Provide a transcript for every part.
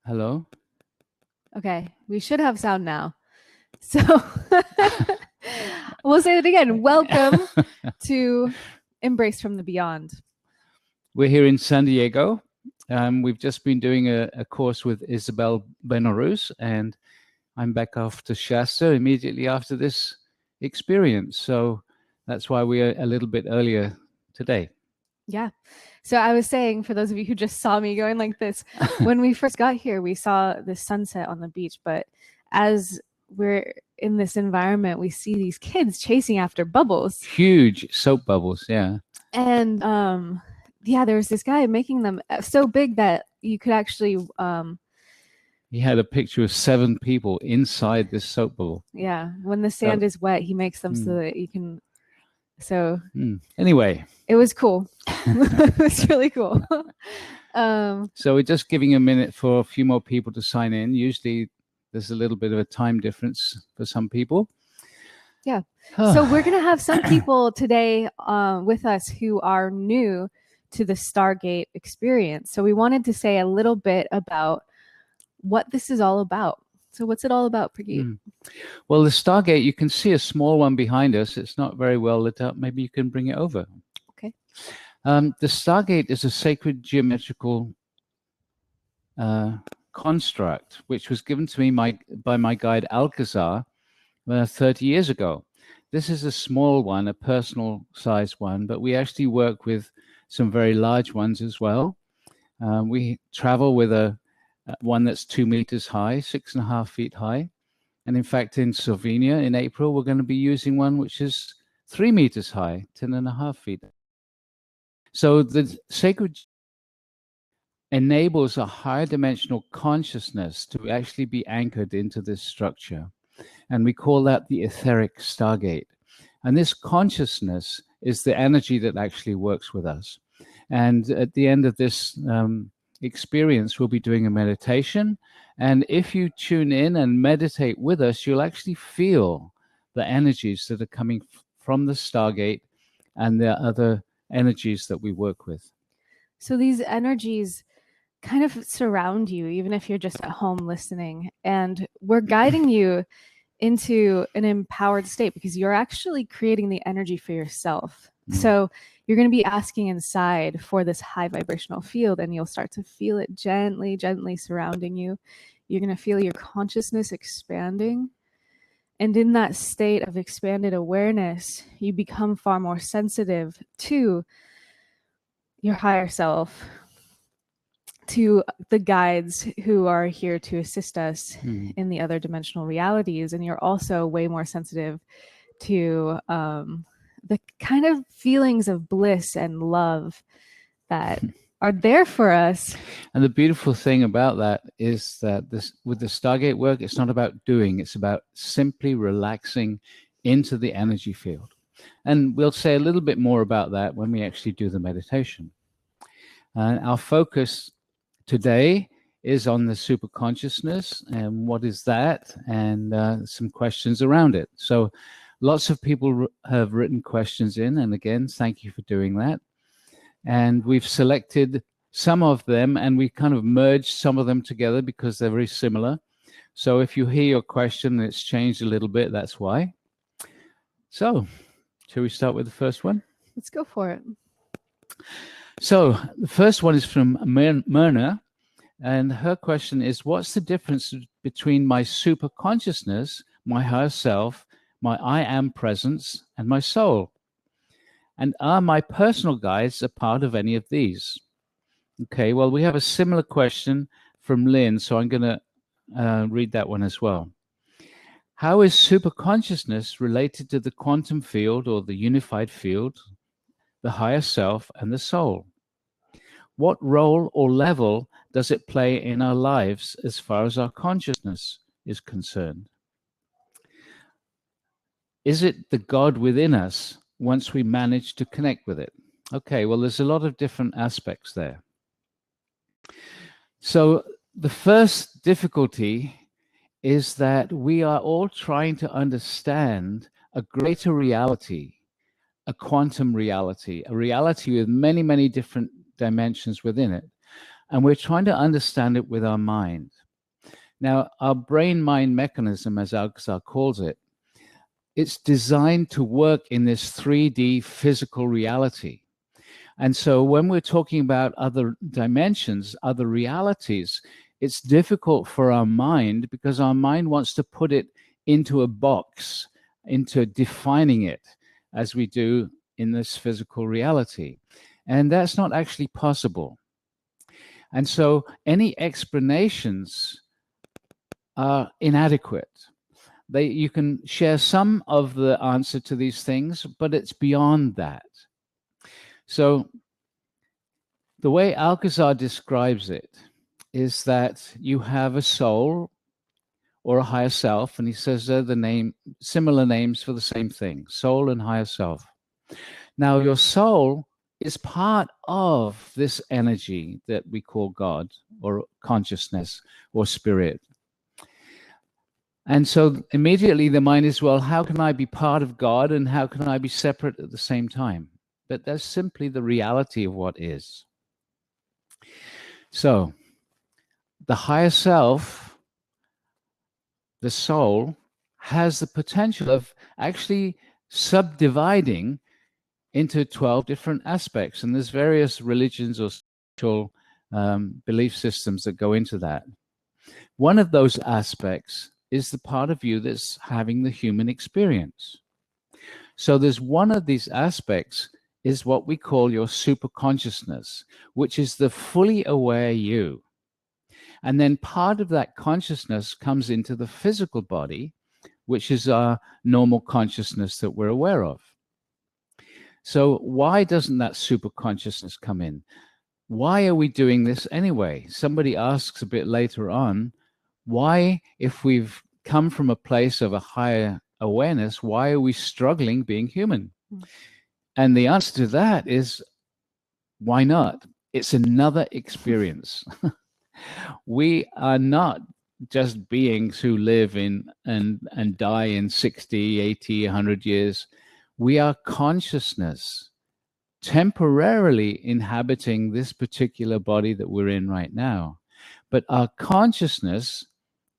Hello? Okay, we should have sound now. So we'll say it again. Welcome to Embrace from the Beyond. We're here in San Diego. We've just been doing a course with Isabel Benarouz, and I'm back after Shasta immediately after this experience. So that's why we are a little bit earlier today. Yeah. So I was saying, for those of you who just saw me going like this, when we first got here, we saw the sunset on the beach. But as we're in this environment, we see these kids chasing after bubbles. Huge soap bubbles, yeah. And yeah, there was this guy making them so big that you could actually... He had a picture of 7 people inside this soap bubble. Yeah. When the sand is wet, he makes them so that you can... So anyway, it was cool. It was really cool. So we're just giving a minute for a few more people to sign in. Usually there's a little bit of a time difference for some people. Yeah. So we're going to have some people today with us who are new to the Stargate experience. So we wanted to say a little bit about what this is all about. So what's it all about, Prageet? Well, the Stargate, you can see a small one behind us. It's not very well lit up. Maybe you can bring it over. Okay. The Stargate is a sacred geometrical construct, which was given to me by my guide Alcazar 30 years ago. This is a small one, a personal size one, but we actually work with some very large ones as well. We travel with one that's 2 meters high, 6.5 feet high. And in fact, in Slovenia in April, we're going to be using one which is 3 meters high, 10.5 feet. So the sacred enables a higher dimensional consciousness to actually be anchored into this structure. And we call that the etheric Stargate. And this consciousness is the energy that actually works with us. And at the end of this experience, we'll be doing a meditation. And if you tune in and meditate with us, you'll actually feel the energies that are coming from the Stargate and the other energies that we work with. So these energies kind of surround you, even if you're just at home listening. And we're guiding you into an empowered state because you're actually creating the energy for yourself. So you're going to be asking inside for this high vibrational field, and you'll start to feel it gently, gently surrounding you. You're going to feel your consciousness expanding. And in that state of expanded awareness, you become far more sensitive to your higher self, to the guides who are here to assist us in the other dimensional realities. And you're also way more sensitive to the kind of feelings of bliss and love that are there for us. And the beautiful thing about that is that with the Stargate work, it's not about doing, it's about simply relaxing into the energy field. And we'll say a little bit more about that when we actually do the meditation. Our focus today is on the superconsciousness and what is that, and some questions around it. So lots of people have written questions in, and again, thank you for doing that. And we've selected some of them, and we kind of merged some of them together because they're very similar. So if you hear your question and it's changed a little bit, that's why. So shall we start with the first one? Let's go for it. So the first one is from Myrna, and her question is, what's the difference between my superconsciousness, my higher self, my I am presence, and my soul? And are my personal guides a part of any of these? Okay, well, we have a similar question from Lynn, so I'm going to read that one as well. How is superconsciousness related to the quantum field or the unified field, the higher self, and the soul? What role or level does it play in our lives as far as our consciousness is concerned? Is it the God within us once we manage to connect with it? Okay, well, there's a lot of different aspects there. So the first difficulty is that we are all trying to understand a greater reality, a quantum reality, a reality with many, many different dimensions within it. and we're trying to understand it with our mind. Now, our brain-mind mechanism, as Alcazar calls it, it's designed to work in this 3D physical reality. And so when we're talking about other dimensions, other realities, it's difficult for our mind because our mind wants to put it into a box, into defining it as we do in this physical reality. And that's not actually possible. And so any explanations are inadequate. You can share some of the answer to these things, but it's beyond that. So the way Alcazar describes it is that you have a soul or a higher self, and he says they're similar names for the same thing, soul and higher self. Now, your soul is part of this energy that we call God or consciousness or spirit. And so immediately the mind is, well, how can I be part of God and how can I be separate at the same time? But that's simply the reality of what is. So the higher self, the soul, has the potential of actually subdividing into 12 different aspects. And there's various religions or spiritual belief systems that go into that. One of those aspects is the part of you that's having the human experience. So there's one of these aspects is what we call your superconsciousness, which is the fully aware you. And then part of that consciousness comes into the physical body, which is our normal consciousness that we're aware of. So why doesn't that superconsciousness come in? Why are we doing this anyway? Somebody asks a bit later on, why, if we've come from a place of a higher awareness, why are we struggling being human? And the answer to that is, why not? It's another experience. We are not just beings who live in and die in 60, 80, 100 years. We are consciousness temporarily inhabiting this particular body that we're in right now. But our consciousness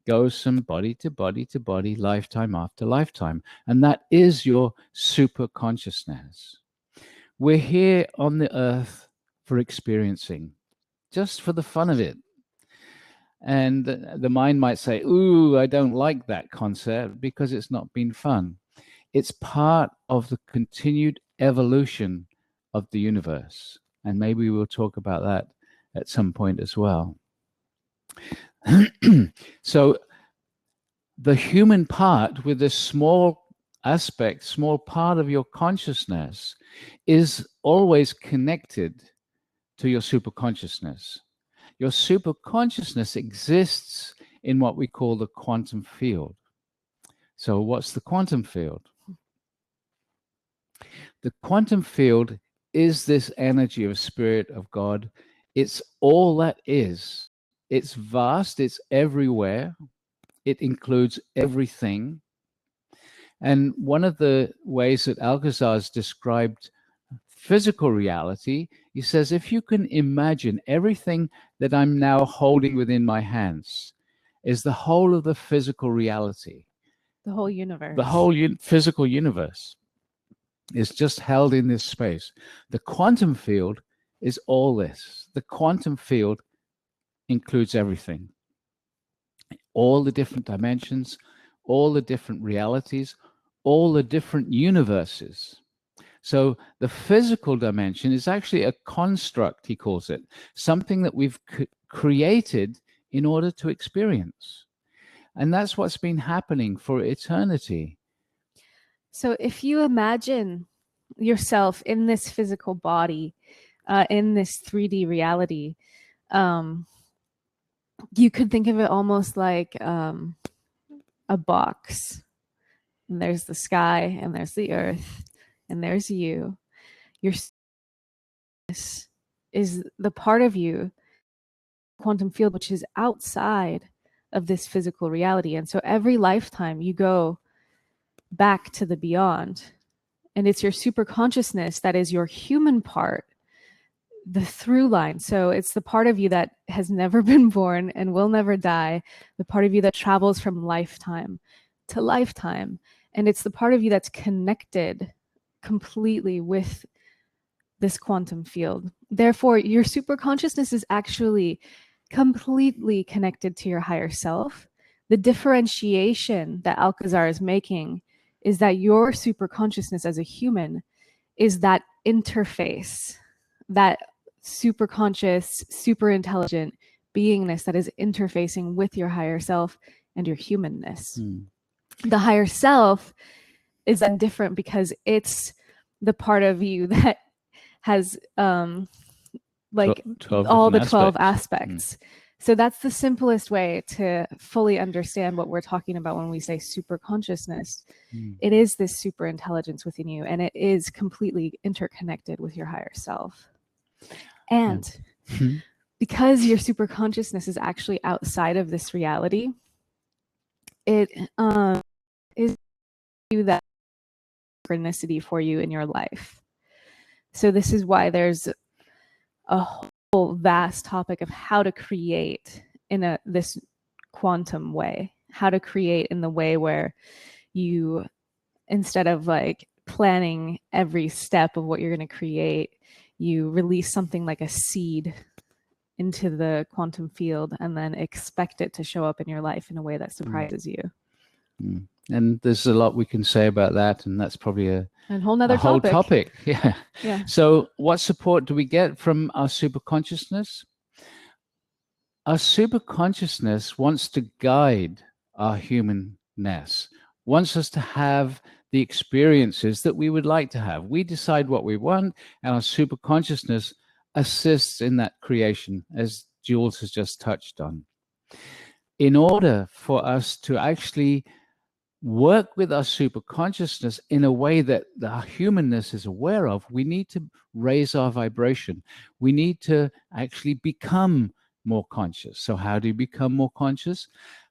goes from body to body to body, lifetime after lifetime. And that is your super consciousness. We're here on the earth for experiencing, just for the fun of it. And the mind might say, ooh, I don't like that concept because it's not been fun. It's part of the continued evolution of the universe. And maybe we'll talk about that at some point as well. So the human part with this small aspect, small part of your consciousness is always connected to your superconsciousness. Your superconsciousness exists in what we call the quantum field. So what's the quantum field? The quantum field is this energy of spirit of God. It's all that is. It's vast, it's everywhere. It includes everything. And one of the ways that Alcazar has described physical reality, he says, if you can imagine everything that I'm now holding within my hands is the whole of the physical reality. The whole universe. The whole physical universe is just held in this space. The quantum field is all this. The quantum field includes everything. All the different dimensions, all the different realities, all the different universes. So the physical dimension is actually a construct, he calls it, something that we've created in order to experience. And that's what's been happening for eternity. So if you imagine yourself in this physical body, in this 3D reality, you could think of it almost like a box. And there's the sky, and there's the earth, and there's you. Your is the part of you, quantum field, which is outside of this physical reality. And so every lifetime you go back to the beyond, and it's your super consciousness that is your human part the through line. So it's the part of you that has never been born and will never die, the part of you that travels from lifetime to lifetime. And it's the part of you that's connected completely with this quantum field. Therefore, your superconsciousness is actually completely connected to your higher self. The differentiation that Alcazar is making is that your superconsciousness as a human is that interface, that super conscious, super intelligent beingness that is interfacing with your higher self and your humanness. The higher self is then different because it's the part of you that has like 12 all the different 12 aspects. So that's the simplest way to fully understand what we're talking about when we say super consciousness. It is this super intelligence within you, and it is completely interconnected with your higher self. And because your super consciousness is actually outside of this reality, it is that synchronicity for you in your life. So this is why there's a whole vast topic of how to create in this quantum way, how to create in the way where you, instead of like planning every step of what you're going to create, you release something like a seed into the quantum field and then expect it to show up in your life in a way that surprises you. And there's a lot we can say about that, and that's probably a whole nother topic. Yeah. So what support do we get from our superconsciousness? Our superconsciousness wants to guide our humanness, wants us to have the experiences that we would like to have. We decide what we want, and our superconsciousness assists in that creation, as Jules has just touched on. In order for us to actually work with our superconsciousness in a way that the humanness is aware of, we need to raise our vibration. We need to actually become more conscious. So how do you become more conscious?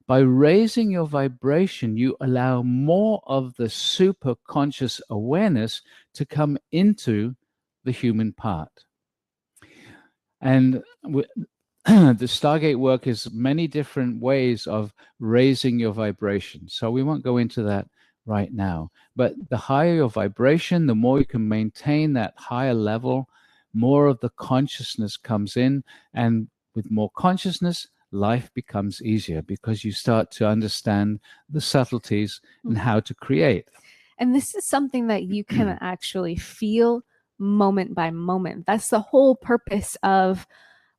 By raising your vibration, you allow more of the superconscious awareness to come into the human part. And the Stargate work is many different ways of raising your vibration. So we won't go into that right now. But the higher your vibration, the more you can maintain that higher level, more of the consciousness comes in. And with more consciousness, life becomes easier because you start to understand the subtleties and how to create. And this is something that you can actually feel moment by moment. That's the whole purpose of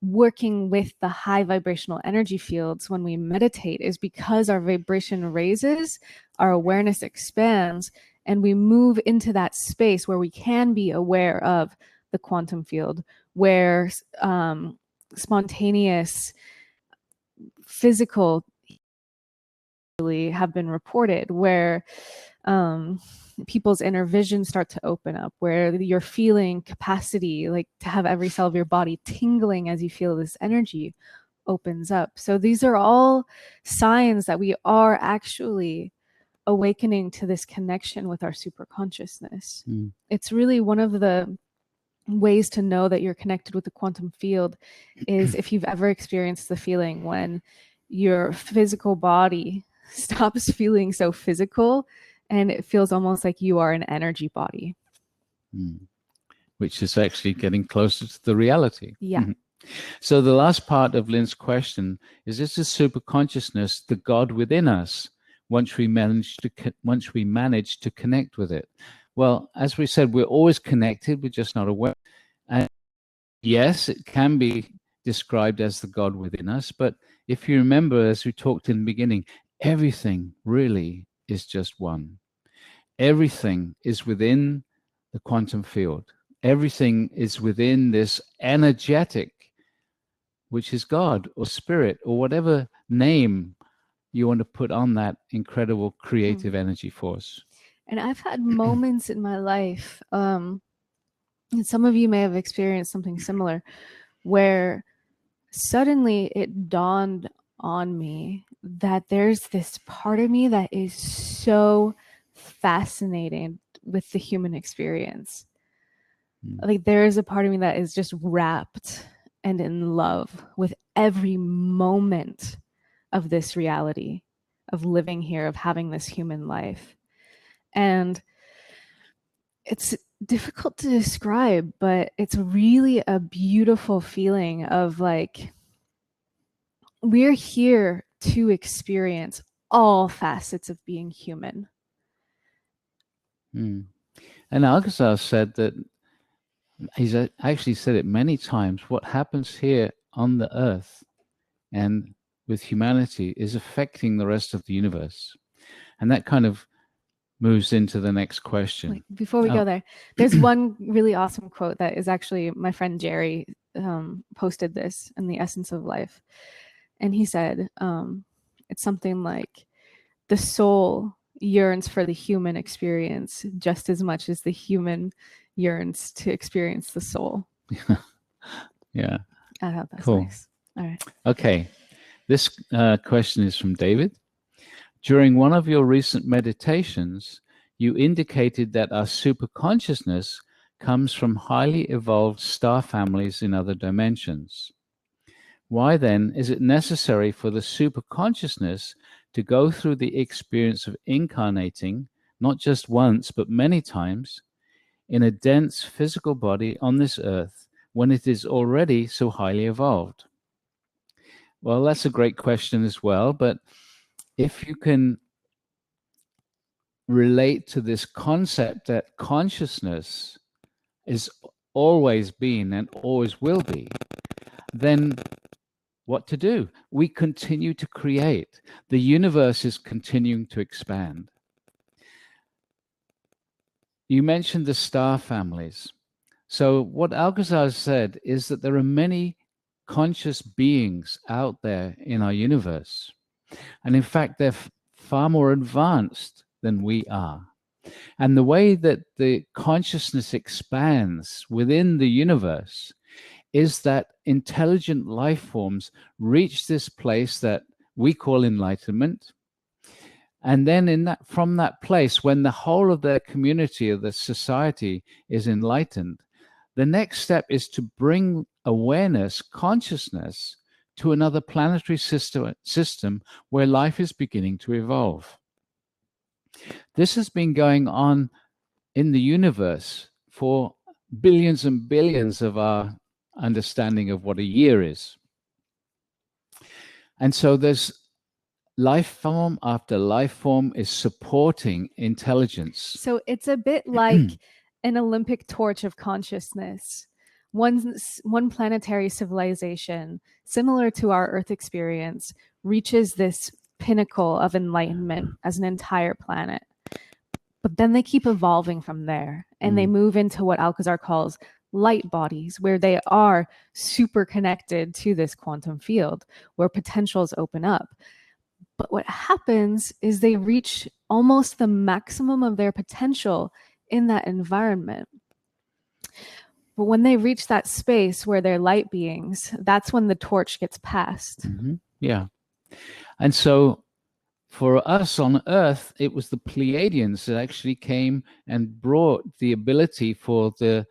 working with the high vibrational energy fields when we meditate, is because our vibration raises, our awareness expands, and we move into that space where we can be aware of the quantum field, where spontaneous physical have been reported, where people's inner vision start to open up, where you're feeling capacity, like to have every cell of your body tingling as you feel this energy opens up. So these are all signs that we are actually awakening to this connection with our superconsciousness. It's really one of the ways to know that you're connected with the quantum field is if you've ever experienced the feeling when your physical body stops feeling so physical and it feels almost like you are an energy body. Which is actually getting closer to the reality. Yeah. So the last part of Lynn's question is the superconsciousness the God within us once we manage to connect with it? Well, as we said, we're always connected, we're just not aware. And yes, it can be described as the God within us, but if you remember, as we talked in the beginning, everything really is just one. Everything is within the quantum field. Everything is within this energetic, which is God or spirit or whatever name you want to put on that incredible creative energy force. And I've had moments in my life, and some of you may have experienced something similar, where suddenly it dawned on me that there's this part of me that is so fascinated with the human experience. Like there is a part of me that is just wrapped and in love with every moment of this reality, of living here, of having this human life. And it's difficult to describe, but it's really a beautiful feeling of like, we're here to experience all facets of being human. And Alcazar said that, he's actually said it many times, what happens here on the earth and with humanity is affecting the rest of the universe. And that kind of moves into the next question. Wait, before we go there, there's one really awesome quote that is actually my friend Jerry posted this in The Essence of Life. And he said, it's something like, the soul yearns for the human experience just as much as the human yearns to experience the soul. Yeah. I thought that's cool. Nice. All right. Okay. This question is from David. During one of your recent meditations, you indicated that our superconsciousness comes from highly evolved star families in other dimensions. Why then is it necessary for the superconsciousness to go through the experience of incarnating, not just once, but many times, in a dense physical body on this earth when it is already so highly evolved? Well, that's a great question as well, but if you can relate to this concept that consciousness is always been and always will be, then what to do? We continue to create. The universe is continuing to expand. You mentioned the star families. So what Alcazar said is that there are many conscious beings out there in our universe. And in fact, they're far more advanced than we are. And the way that the consciousness expands within the universe is that intelligent life forms reach this place that we call enlightenment. And then from that place, when the whole of their community or the society is enlightened, the next step is to bring awareness, consciousness, to another planetary system where life is beginning to evolve. This has been going on in the universe for billions and billions of our understanding of what a year is. And so there's life form after life form is supporting intelligence. So it's a bit like an Olympic torch of consciousness. One planetary civilization, similar to our Earth experience, reaches this pinnacle of enlightenment as an entire planet. But then they keep evolving from there, and they move into what Alcazar calls light bodies, where they are super connected to this quantum field, where potentials open up. But what happens is they reach almost the maximum of their potential in that environment. But when they reach that space where they're light beings, that's when the torch gets passed. Yeah. And so for us on Earth, it was the Pleiadians that actually came and brought the ability for the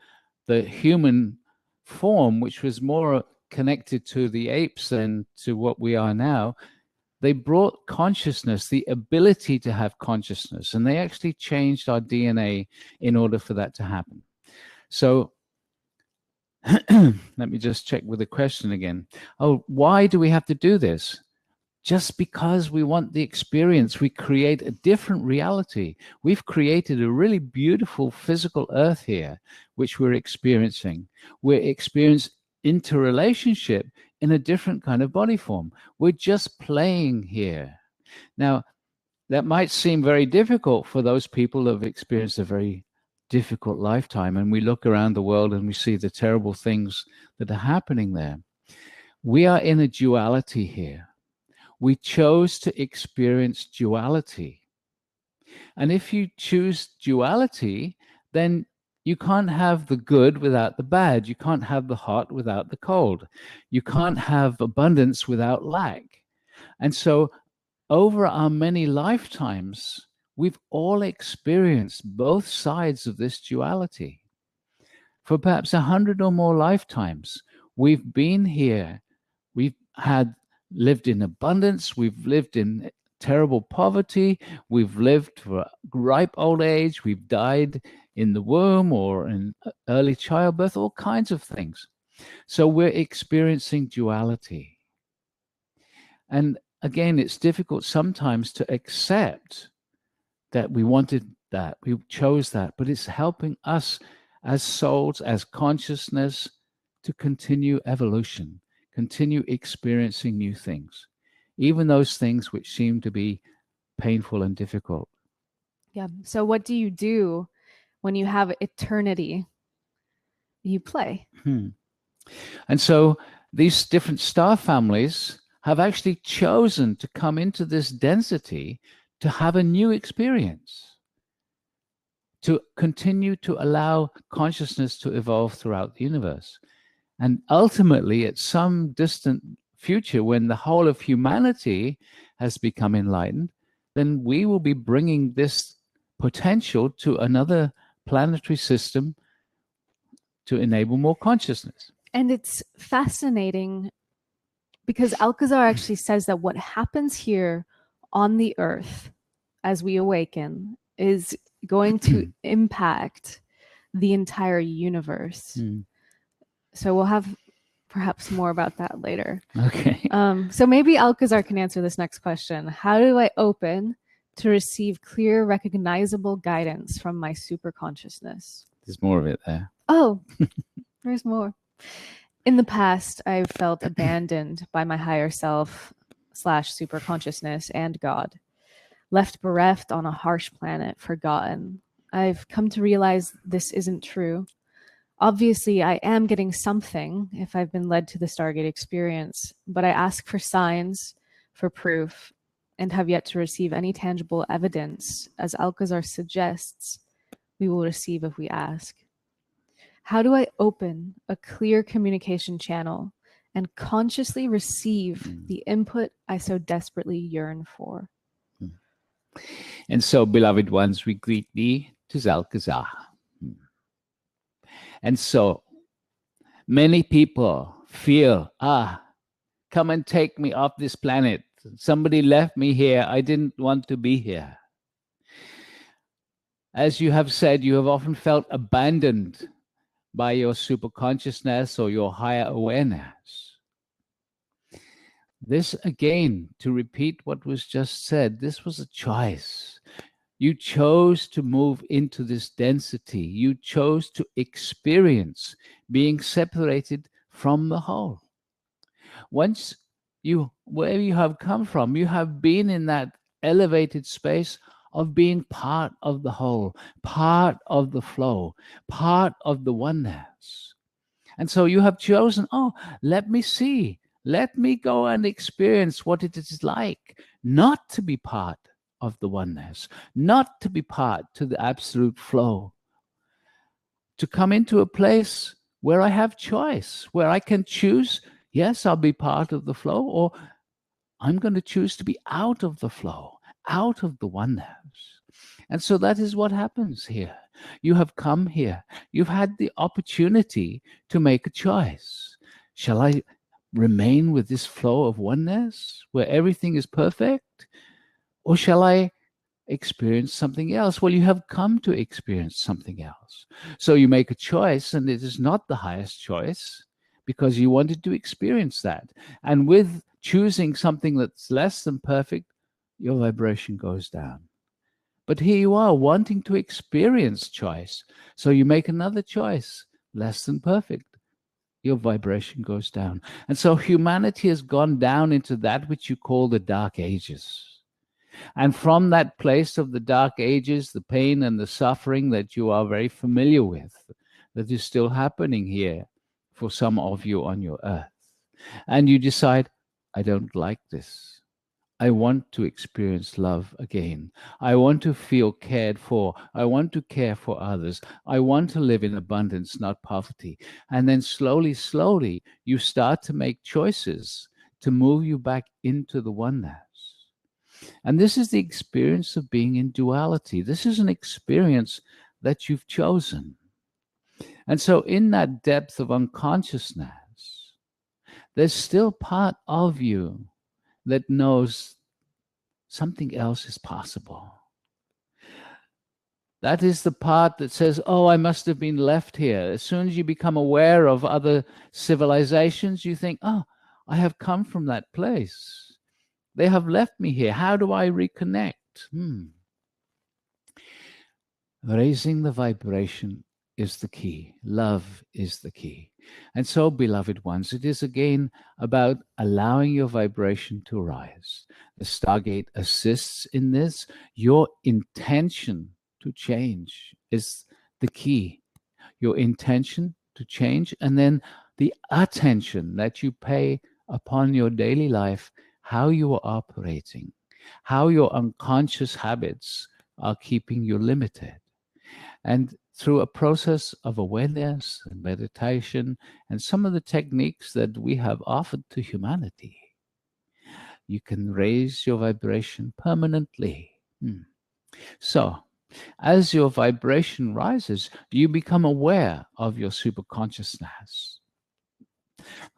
human form, which was more connected to the apes than to what we are now. They brought consciousness, the ability to have consciousness, and they actually changed our DNA in order for that to happen. So let me just check with the question again. Oh, why do we have to do this? Just because we want the experience. We create a different reality. We've created a really beautiful physical earth here, which we're experiencing. We're experiencing interrelationship in a different kind of body form. We're just playing here. Now, that might seem very difficult for those people who have experienced a very difficult lifetime, and we look around the world and we see the terrible things that are happening there. We are in a duality here. We chose to experience duality. And if you choose duality, then you can't have the good without the bad. You can't have the hot without the cold. You can't have abundance without lack. And so over our many lifetimes, we've all experienced both sides of this duality. for perhaps 100 or more lifetimes. We've been here. We've lived in abundance. We've lived in terrible poverty. We've lived for ripe old age. We've died in the womb or in early childbirth, all kinds of things. So we're experiencing duality. And again, it's difficult sometimes to accept that we wanted that, we chose that, but it's helping us as souls, as consciousness, to continue evolution, continue experiencing new things, even those things which seem to be painful and difficult. Yeah. So what do you do when you have eternity? You play. And so these different star families have actually chosen to come into this density to have a new experience, to continue to allow consciousness to evolve throughout the universe. And ultimately, at some distant future, when the whole of humanity has become enlightened, then we will be bringing this potential to another planetary system to enable more consciousness. And it's fascinating because Alcazar actually says that what happens here on the earth as we awaken is going to impact the entire universe. So we'll have perhaps more about that later. Okay. So maybe Alcazar can answer this next question. How do I open to receive clear, recognizable guidance from my superconsciousness? There's more of it there. Oh, there's more. In the past, I've felt abandoned by my higher self / superconsciousness and God, left bereft on a harsh planet, forgotten. I've come to realize this isn't true. Obviously, I am getting something if I've been led to the Stargate experience, but I ask for signs, for proof, and have yet to receive any tangible evidence, as Alcazar suggests we will receive if we ask. How do I open a clear communication channel and consciously receive the input I so desperately yearn for? And so, beloved ones, we greet thee to Alcazar. And so, many people feel, come and take me off this planet. Somebody left me here. I didn't want to be here. As you have said, you have often felt abandoned by your superconsciousness or your higher awareness. This, again, to repeat what was just said, this was a choice. You chose to move into this density. You chose to experience being separated from the whole. Once where you have come from, you have been in that elevated space of being part of the whole, part of the flow, part of the oneness. And so you have chosen, let me see, let me go and experience what it is like not to be part of the oneness, not to be part to the absolute flow, to come into a place where I have choice, where I can choose, yes, I'll be part of the flow, or I'm going to choose to be out of the flow, out of the oneness. And so that is what happens here. You have come here. You've had the opportunity to make a choice. Shall I remain with this flow of oneness where everything is perfect? Or shall I experience something else? Well, you have come to experience something else. So you make a choice, and it is not the highest choice because you wanted to experience that. And with choosing something that's less than perfect, your vibration goes down. But here you are wanting to experience choice. So you make another choice, less than perfect. Your vibration goes down. And so humanity has gone down into that which you call the Dark Ages. And from that place of the Dark Ages, the pain and the suffering that you are very familiar with, that is still happening here for some of you on your earth. And you decide, I don't like this. I want to experience love again. I want to feel cared for. I want to care for others. I want to live in abundance, not poverty. And then slowly, slowly, you start to make choices to move you back into the oneness. And this is the experience of being in duality. This is an experience that you've chosen. And so in that depth of unconsciousness, there's still part of you that knows something else is possible. That is the part that says, oh, I must have been left here. As soon as you become aware of other civilizations, you think, oh, I have come from that place. They have left me here. How do I reconnect? Raising the vibration is the key. Love is the key. And so, beloved ones, it is again about allowing your vibration to rise. The Stargate assists in this. Your intention to change is the key. Your intention to change, and then the attention that you pay upon your daily life, how you are operating, how your unconscious habits are keeping you limited. And through a process of awareness and meditation and some of the techniques that we have offered to humanity, you can raise your vibration permanently. So, as your vibration rises, you become aware of your superconsciousness.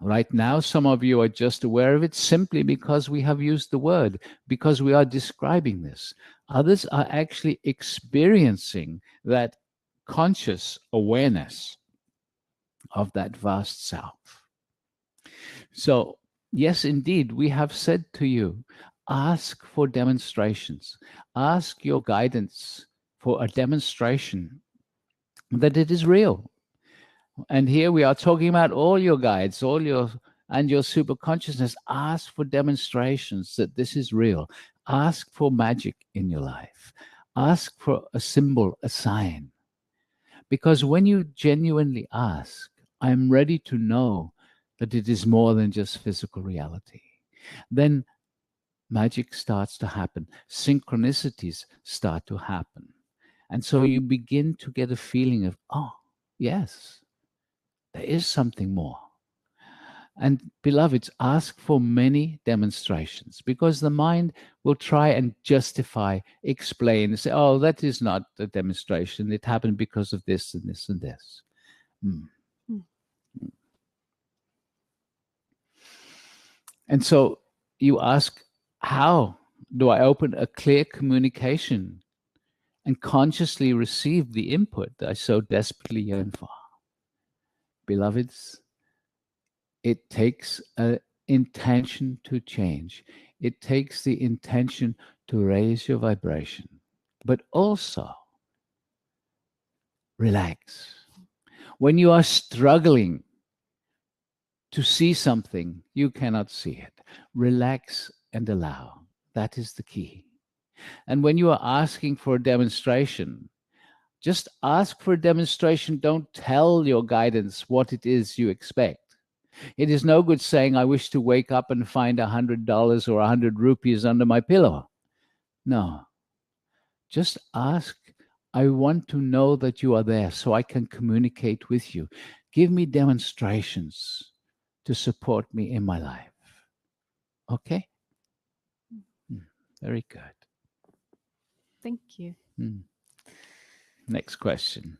Right now, some of you are just aware of it simply because we have used the word, because we are describing this. Others are actually experiencing that conscious awareness of that vast self. So, yes, indeed, we have said to you, ask for demonstrations. Ask your guidance for a demonstration that it is real. And here we are talking about all your guides, all your super consciousness. Ask for demonstrations that this is real. Ask for magic in your life. Ask for a symbol, a sign. Because when you genuinely ask, I'm ready to know that it is more than just physical reality, then magic starts to happen. Synchronicities start to happen. And so you begin to get a feeling of, oh, yes, there is something more. And beloveds, ask for many demonstrations, because the mind will try and justify, explain, say, oh, that is not a demonstration. It happened because of this and this and this. And so you ask, how do I open a clear communication and consciously receive the input that I so desperately yearn for? Beloveds, it takes an intention to change. It takes the intention to raise your vibration, but also relax. When you are struggling to see something, you cannot see it. Relax and allow. That is the key. And when you are asking for a demonstration, just ask for a demonstration. Don't tell your guidance what it is you expect. It is no good saying, I wish to wake up and find $100 or 100 rupees under my pillow. No. Just ask, I want to know that you are there so I can communicate with you. Give me demonstrations to support me in my life. Okay? Very good. Thank you. Next question.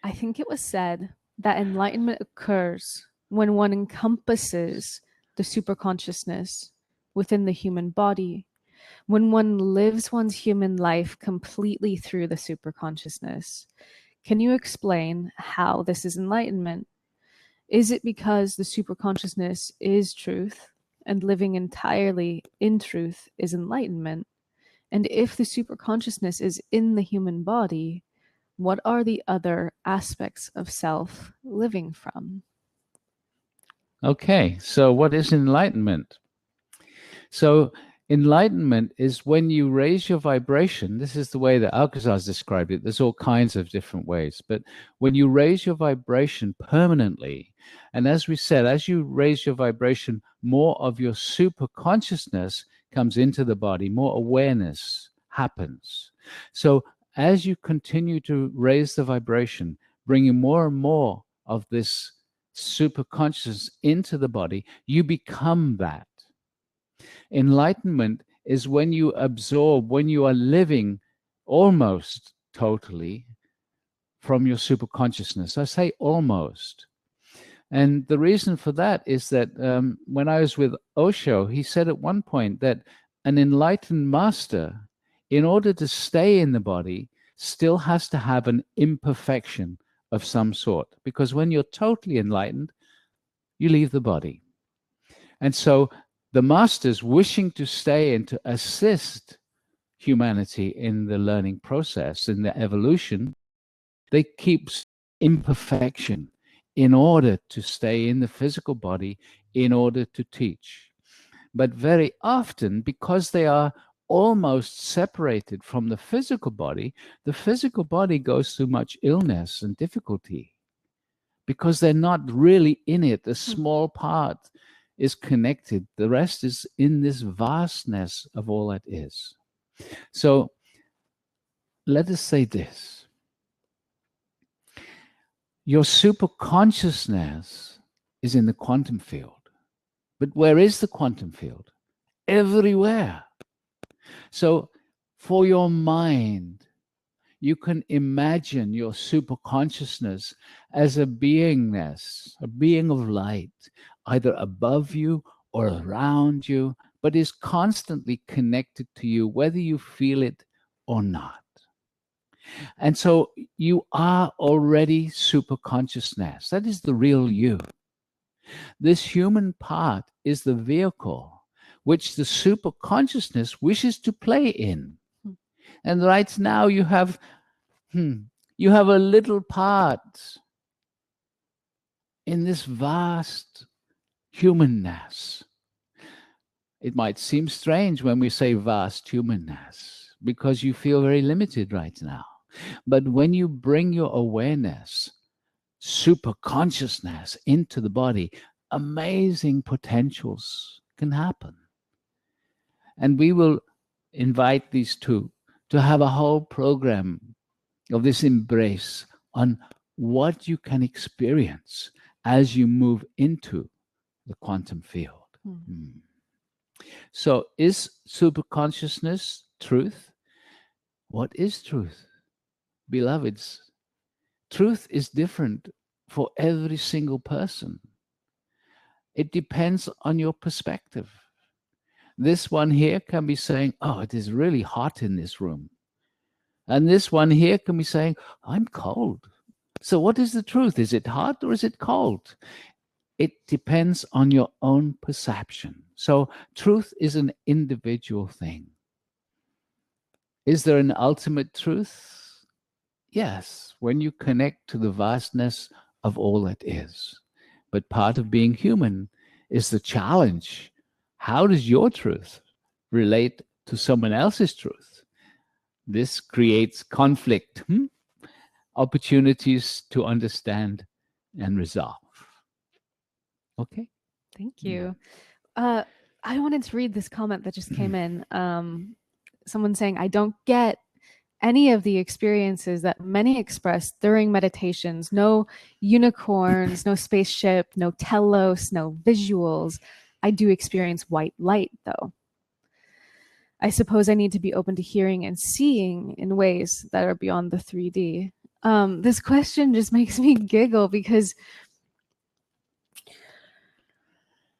I think it was said that enlightenment occurs when one encompasses the superconsciousness within the human body, when one lives one's human life completely through the superconsciousness. Can you explain how this is enlightenment? Is it because the superconsciousness is truth and living entirely in truth is enlightenment? And if the superconsciousness is in the human body, what are the other aspects of self living from? Okay, so what is enlightenment? So enlightenment is when you raise your vibration. This is the way that Alcazar has described it. There's all kinds of different ways. But when you raise your vibration permanently, and as we said, as you raise your vibration, more of your super consciousness comes into the body, more awareness happens. So as you continue to raise the vibration, bringing more and more of this super consciousness into the body, you become that. Enlightenment is when you absorb, when you are living almost totally from your superconsciousness. I say almost. And the reason for that is that when I was with Osho, he said at one point that an enlightened master, in order to stay in the body, still has to have an imperfection of some sort. Because when you're totally enlightened, you leave the body. And so the masters wishing to stay and to assist humanity in the learning process, in the evolution, they keep imperfection in order to stay in the physical body, in order to teach. But very often, because they are almost separated from the physical body goes through much illness and difficulty because they're not really in it. A small part is connected. The rest is in this vastness of all that is. So let us say this. Your superconsciousness is in the quantum field. But where is the quantum field? Everywhere. So for your mind, you can imagine your superconsciousness as a beingness, a being of light, either above you or around you, but is constantly connected to you, whether you feel it or not. And so you are already superconsciousness. That is the real you. This human part is the vehicle which the superconsciousness wishes to play in. And right now you have a little part in this vast humanness. It might seem strange when we say vast humanness because you feel very limited right now. But when you bring your awareness, superconsciousness into the body, amazing potentials can happen. And we will invite these two to have a whole program of this embrace on what you can experience as you move into the quantum field. So is superconsciousness truth? What is truth? Beloveds, truth is different for every single person. It depends on your perspective. This one here can be saying, oh, it is really hot in this room. And this one here can be saying, I'm cold. So what is the truth? Is it hot or is it cold? It depends on your own perception. So truth is an individual thing. Is there an ultimate truth? Yes, when you connect to the vastness of all that is. But part of being human is the challenge. How does your truth relate to someone else's truth? This creates conflict, opportunities to understand and resolve. Okay? Thank you. I wanted to read this comment that just came in. Someone saying, I don't get any of the experiences that many express during meditations. No unicorns, no spaceship, no telos, no visuals. I do experience white light, though. I suppose I need to be open to hearing and seeing in ways that are beyond the 3D. This question just makes me giggle because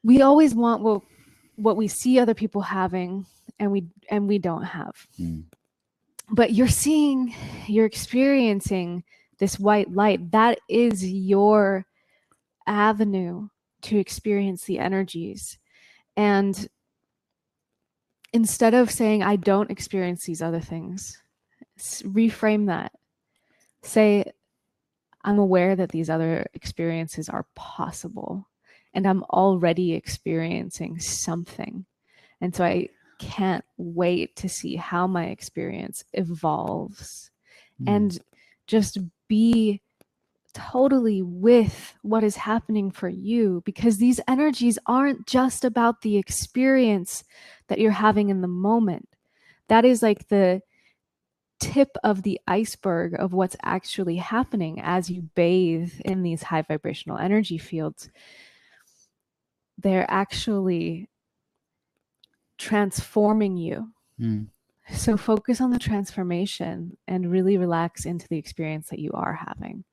we always want what we see other people having and we don't have. But you're experiencing this white light. That is your avenue to experience the energies. And instead of saying, I don't experience these other things, reframe that. Say, I'm aware that these other experiences are possible and I'm already experiencing something. And so I can't wait to see how my experience evolves and just be totally with what is happening for you, because these energies aren't just about the experience that you're having in the moment. That is like the tip of the iceberg of what's actually happening as you bathe in these high vibrational energy fields. They're actually transforming you So focus on the transformation and really relax into the experience that you are having.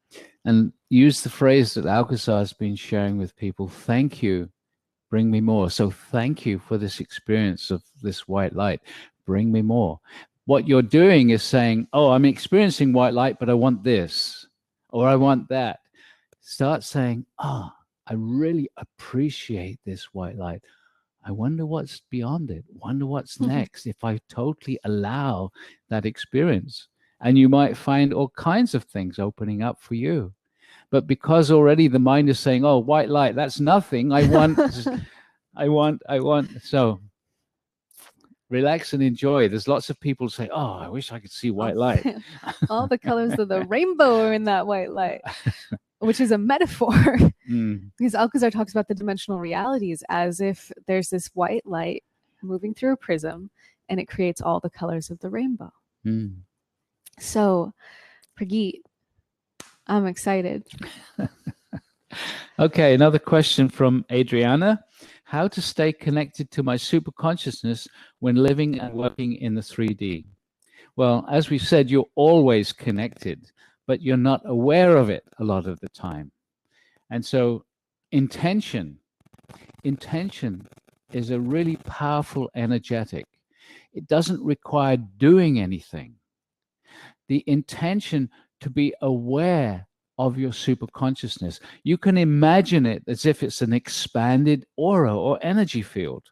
And use the phrase that Alcazar has been sharing with people: thank you, bring me more. So thank you for this experience of this white light. Bring me more. What you're doing is saying, oh, I'm experiencing white light, but I want this, or I want that. Start saying, oh, I really appreciate this white light. I wonder what's beyond it. Wonder what's next if I totally allow that experience. And you might find all kinds of things opening up for you. But because already the mind is saying, oh, white light, that's nothing. I want, I want. So relax and enjoy. There's lots of people say, oh, I wish I could see white light. All the colors of the rainbow are in that white light, which is a metaphor. Because Alcazar talks about the dimensional realities as if there's this white light moving through a prism and it creates all the colors of the rainbow. So, Prageet, I'm excited. Okay, another question from Adriana. How to stay connected to my superconsciousness when living and working in the 3D? Well, as we said, you're always connected, but you're not aware of it a lot of the time. And so intention is a really powerful energetic. It doesn't require doing anything. The intention to be aware of your superconsciousness. You can imagine it as if it's an expanded aura or energy field.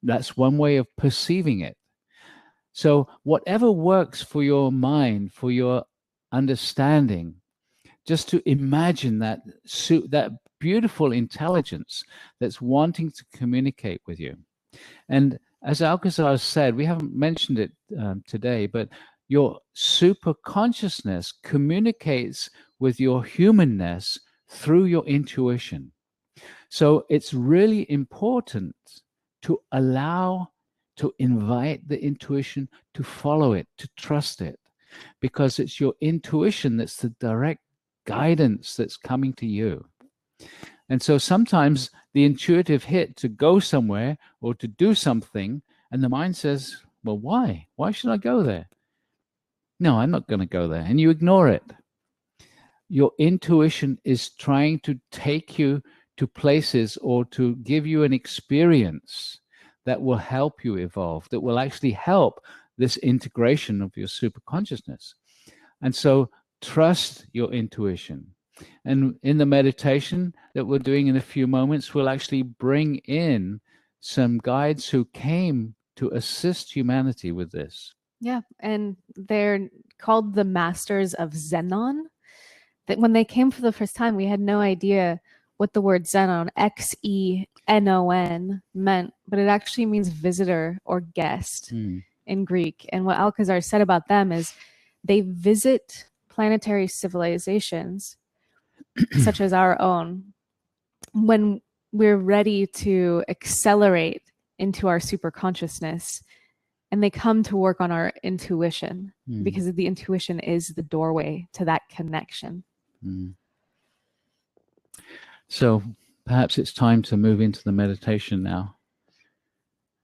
That's one way of perceiving it. So whatever works for your mind, for your understanding, just to imagine that beautiful intelligence that's wanting to communicate with you. And as Alcazar said, we haven't mentioned it today, but your superconsciousness communicates with your humanness through your intuition. So it's really important to invite the intuition, to follow it, to trust it, because it's your intuition that's the direct guidance that's coming to you. And so sometimes the intuitive hit to go somewhere or to do something, and the mind says, well, why? Why should I go there? No, I'm not going to go there. And you ignore it. Your intuition is trying to take you to places or to give you an experience that will help you evolve, that will actually help this integration of your superconsciousness. And so trust your intuition. And in the meditation that we're doing in a few moments, we'll actually bring in some guides who came to assist humanity with this. Yeah, and they're called the Masters of Xenon. That when they came for the first time, we had no idea what the word Xenon, Xenon, meant, but it actually means visitor or guest in Greek. And what Alcazar said about them is they visit planetary civilizations, such as our own, when we're ready to accelerate into our superconsciousness. And they come to work on our intuition because the intuition is the doorway to that connection. So perhaps it's time to move into the meditation now.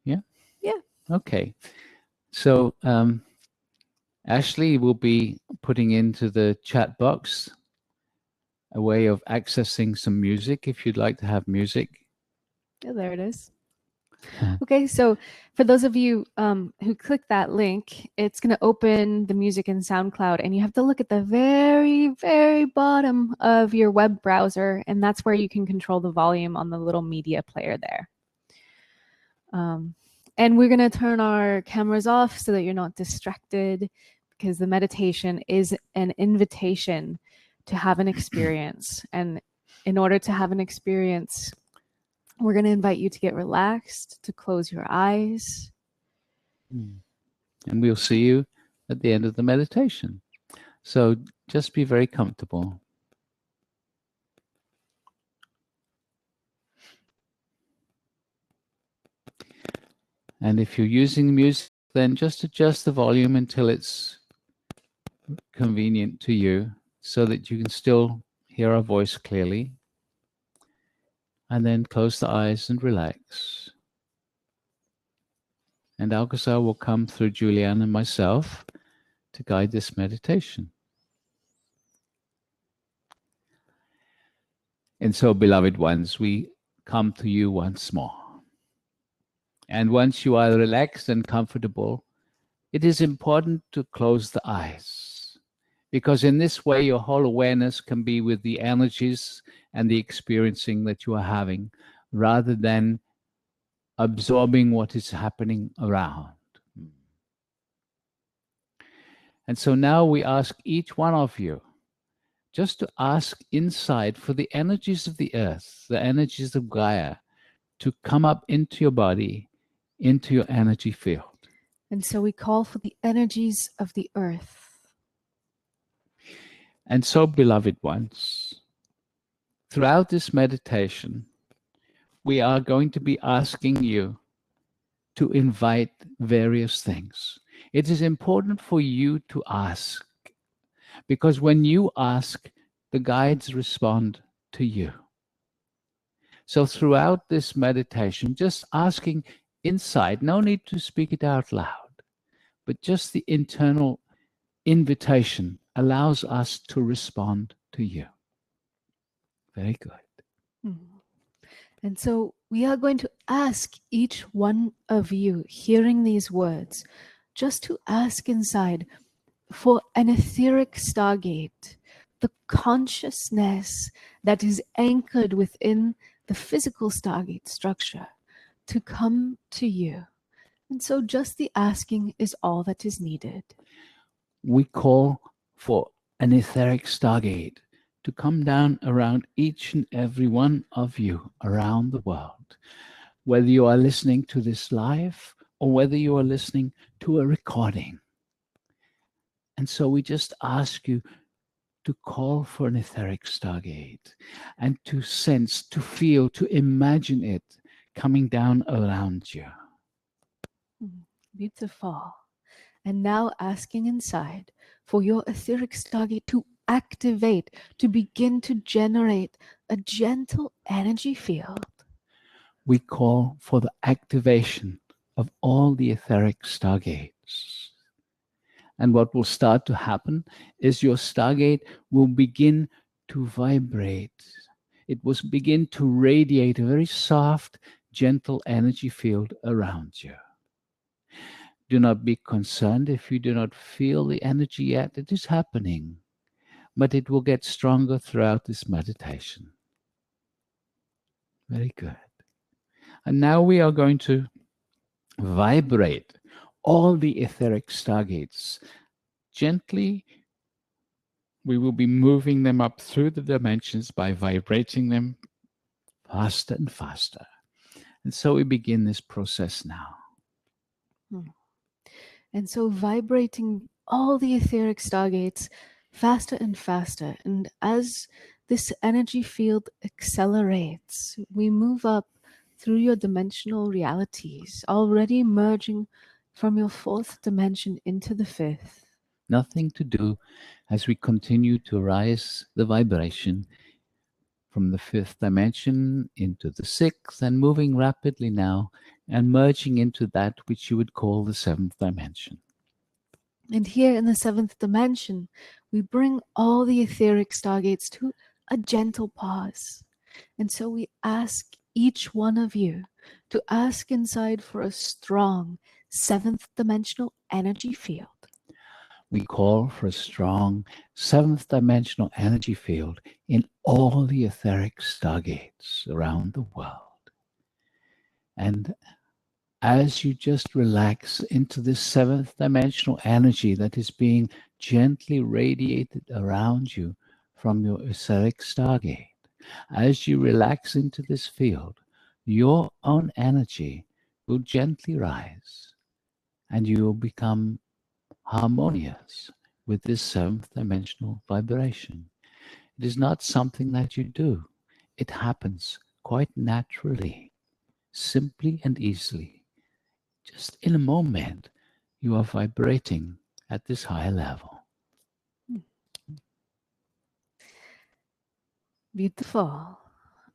Yeah? Yeah. Okay. So Ashley will be putting into the chat box a way of accessing some music if you'd like to have music. Yeah, there it is. Okay, so for those of you who click that link, it's going to open the music in SoundCloud, and you have to look at the very, very bottom of your web browser, and that's where you can control the volume on the little media player there. And we're going to turn our cameras off so that you're not distracted, because the meditation is an invitation to have an experience. And in order to have an experience, we're going to invite you to get relaxed, to close your eyes. And we'll see you at the end of the meditation. So just be very comfortable. And if you're using music, then just adjust the volume until it's convenient to you so that you can still hear our voice clearly. And then close the eyes and relax. And Alcazar will come through Julieanne and myself to guide this meditation. And so, beloved ones, we come to you once more. And once you are relaxed and comfortable, it is important to close the eyes, because in this way your whole awareness can be with the energies and the experiencing that you are having, rather than absorbing what is happening around. And so now we ask each one of you just to ask inside for the energies of the earth, the energies of Gaia, to come up into your body, into your energy field. And so we call for the energies of the earth. And so, beloved ones, throughout this meditation, we are going to be asking you to invite various things. It is important for you to ask, because when you ask, the guides respond to you. So throughout this meditation, just asking inside, no need to speak it out loud, but just the internal invitation allows us to respond to you. Very good. And so we are going to ask each one of you, hearing these words, just to ask inside for an etheric stargate, the consciousness that is anchored within the physical stargate structure, to come to you. And so just the asking is all that is needed. We call for an etheric stargate to come down around each and every one of you around the world, whether you are listening to this live or whether you are listening to a recording. And so we just ask you to call for an etheric stargate and to sense, to feel, to imagine it coming down around you. Beautiful. And now asking inside for your etheric stargate to activate, to begin to generate a gentle energy field. We call for the activation of all the etheric stargates. And what will start to happen is your stargate will begin to vibrate. It will begin to radiate a very soft, gentle energy field around you. Do not be concerned if you do not feel the energy yet. It is happening, but it will get stronger throughout this meditation. Very good. And now we are going to vibrate all the etheric stargates. Gently, we will be moving them up through the dimensions by vibrating them faster and faster. And so we begin this process now. And so vibrating all the etheric stargates faster and faster. And as this energy field accelerates, we move up through your dimensional realities, already merging from your fourth dimension into the fifth. Nothing to do as we continue to rise the vibration from the fifth dimension into the sixth, and moving rapidly now and merging into that which you would call the seventh dimension. And here in the seventh dimension, we bring all the etheric stargates to a gentle pause. And so we ask each one of you to ask inside for a strong seventh dimensional energy field. We call for a strong seventh dimensional energy field in all the etheric stargates around the world. And as you just relax into this seventh dimensional energy that is being gently radiated around you from your etheric stargate, as you relax into this field, your own energy will gently rise and you will become harmonious with this seventh dimensional vibration. It is not something that you do. It happens quite naturally, simply and easily. Just in a moment, you are vibrating at this higher level. Beautiful.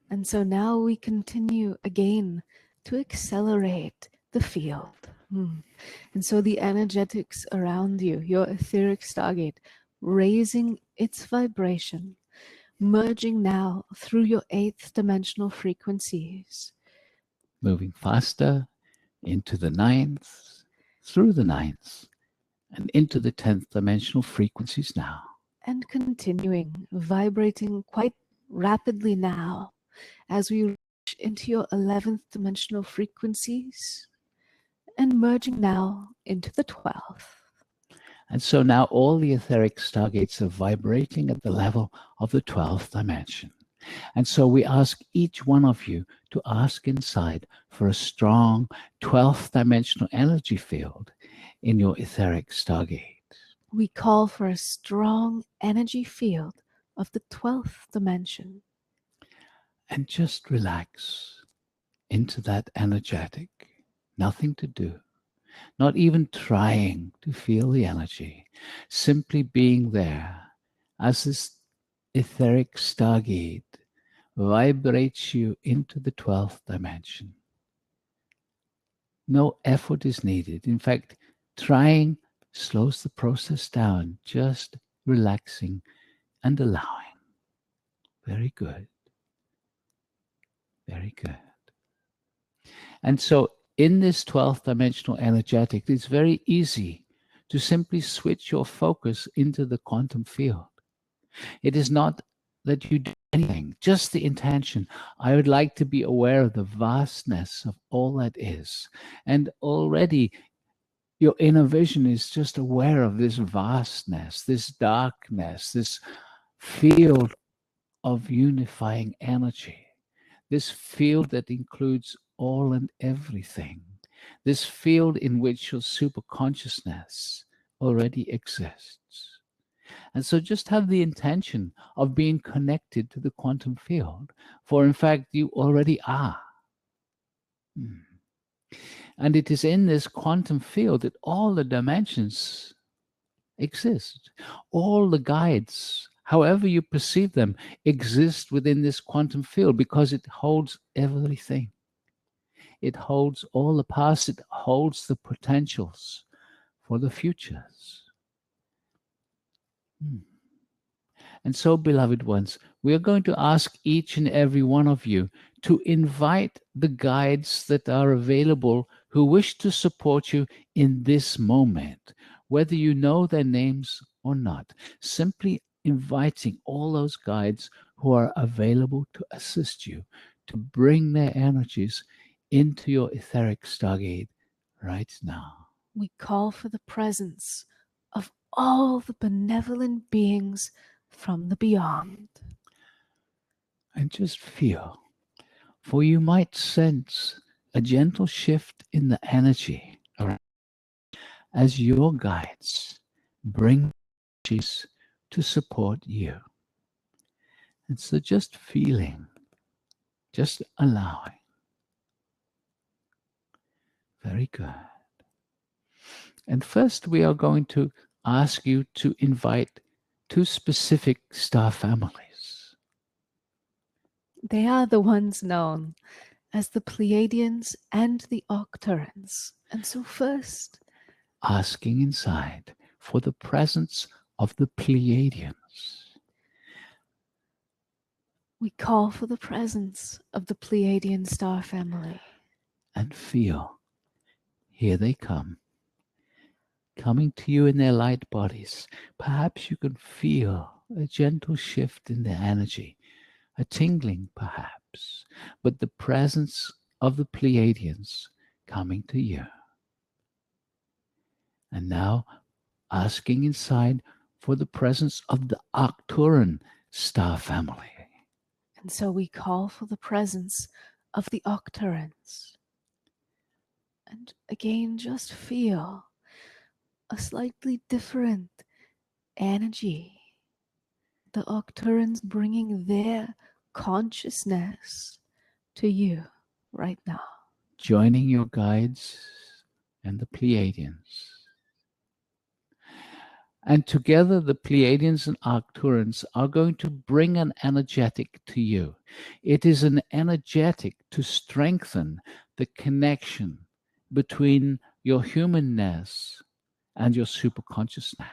And so now we continue again to accelerate the field And so the energetics around you, your etheric stargate, raising its vibration, merging now through your 8th dimensional frequencies. Moving faster into the 9th, through the 9th, and into the 10th dimensional frequencies now. And continuing, vibrating quite rapidly now as we reach into your 11th dimensional frequencies and merging now into the 12th. And so now all the etheric stargates are vibrating at the level of the 12th dimension. And so we ask each one of you to ask inside for a strong 12th dimensional energy field in your etheric stargate. We call for a strong energy field of the 12th dimension. And just relax into that energetic, nothing to do, not even trying to feel the energy, simply being there as this etheric stargate vibrates you into the 12th dimension. No effort is needed. In fact, trying slows the process down, just relaxing and allowing. Very good. Very good. And so in this 12th dimensional energetic, it's very easy to simply switch your focus into the quantum field. It is not that you do anything, just the intention. I would like to be aware of the vastness of all that is. And already your inner vision is just aware of this vastness, this darkness, this field of unifying energy, this field that includes all and everything, this field in which your superconsciousness already exists. And so just have the intention of being connected to the quantum field, for in fact you already are. And it is in this quantum field that all the dimensions exist. All the guides, however you perceive them, exist within this quantum field because it holds everything. It holds all the past. It holds the potentials for the futures. And so, beloved ones, we are going to ask each and every one of you to invite the guides that are available who wish to support you in this moment, whether you know their names or not. Simply inviting all those guides who are available to assist you, to bring their energies into your etheric stargate right now. We call for the presence of all the benevolent beings from the beyond. And just feel, for you might sense a gentle shift in the energy around as your guides bring energies to support you. And so just feeling, just allowing. Very good. And first we are going to ask you to invite 2 specific star families. They are the ones known as the Pleiadians and the Octarans. And so first, asking inside for the presence of the Pleiadians. we call for the presence of the Pleiadian star family. And feel, here they come, coming to you in their light bodies. Perhaps you can feel a gentle shift in their energy, a tingling perhaps, but the presence of the Pleiadians coming to you. And now asking inside for the presence of the Arcturan star family. And so we call for the presence of the Octarans. And again, just feel a slightly different energy. The Octarans bringing their consciousness to you right now. Joining your guides and the Pleiadians. And together the Pleiadians and Arcturans are going to bring an energetic to you. It is an energetic to strengthen the connection between your humanness and your superconsciousness,